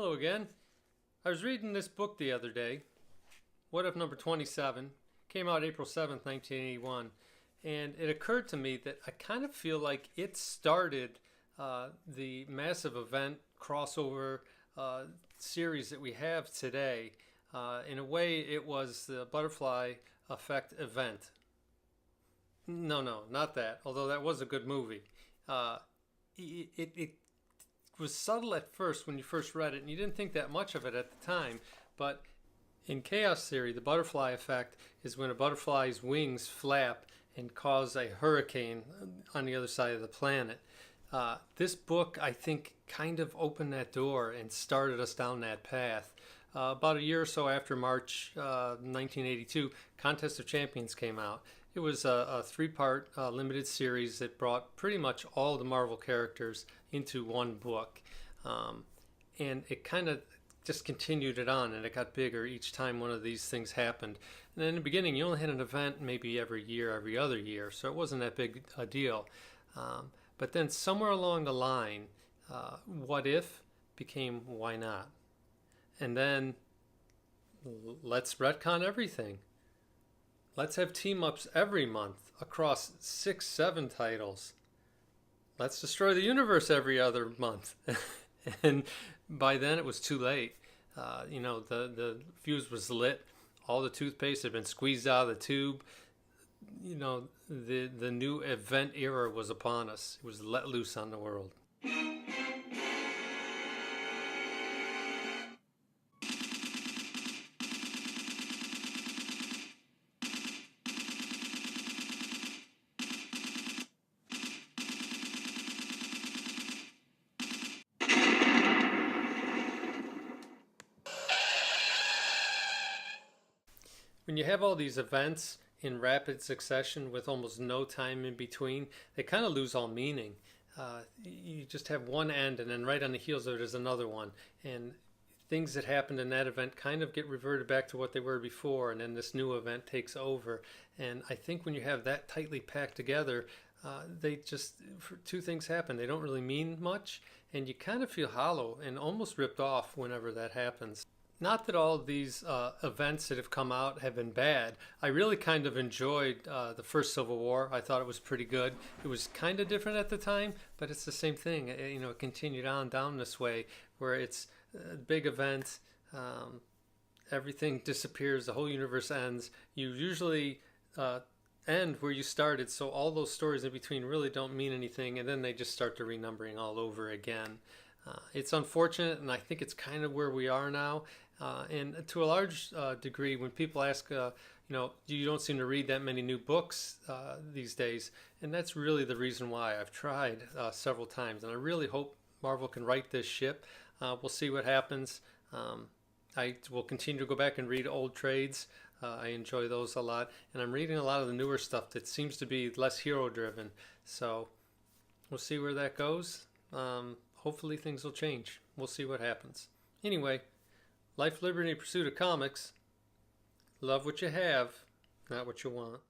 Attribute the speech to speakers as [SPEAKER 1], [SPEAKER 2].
[SPEAKER 1] Hello again. I was reading this book the other day, What If Number 27, came out April 7th, 1981, and it occurred to me that I kind of feel like it started the massive event crossover series that we have today. In a way, it was the Butterfly Effect event. No, not that, although that was a good movie. It was subtle at first when you first read it, and you didn't think that much of it at the time. But in chaos theory, the butterfly effect is when a butterfly's wings flap and cause a hurricane on the other side of the planet. This book, I think, kind of opened that door and started us down that path. About a year or so after March 1982, Contest of Champions came out. It was a three-part limited series that brought pretty much all the Marvel characters into one book. And it kind of just continued it on, and it got bigger each time one of these things happened. And then in the beginning, you only had an event maybe every year, every other year, so it wasn't that big a deal. But then somewhere along the line, What If became Why Not? And then let's retcon everything. Let's have team-ups every month across 6, 7 titles. Let's destroy the universe every other month. And by then it was too late. The fuse was lit. All the toothpaste had been squeezed out of the tube. The new event era was upon us. It was let loose on the world. When you have all these events in rapid succession with almost no time in between, they kind of lose all meaning. You just have one end, and then right on the heels of it is another one. And things that happened in that event kind of get reverted back to what they were before, and then this new event takes over. And I think when you have that tightly packed together, two things happen. They don't really mean much, and you kind of feel hollow and almost ripped off whenever that happens. Not that all of these events that have come out have been bad. I really kind of enjoyed the first Civil War. I thought it was pretty good. It was kind of different at the time, but it's the same thing. It continued on down this way where it's a big event, everything disappears, the whole universe ends. You usually end where you started, so all those stories in between really don't mean anything, and then they just start the renumbering all over again. It's unfortunate, and I think it's kind of where we are now. And to a large degree, when people ask, you don't seem to read that many new books these days, and that's really the reason why. I've tried several times, and I really hope Marvel can right this ship. We'll see what happens. I will continue to go back and read old trades. I enjoy those a lot, and I'm reading a lot of the newer stuff that seems to be less hero-driven. So we'll see where that goes. Hopefully things will change. We'll see what happens. Anyway, life, liberty, and pursuit of comics. Love what you have, not what you want.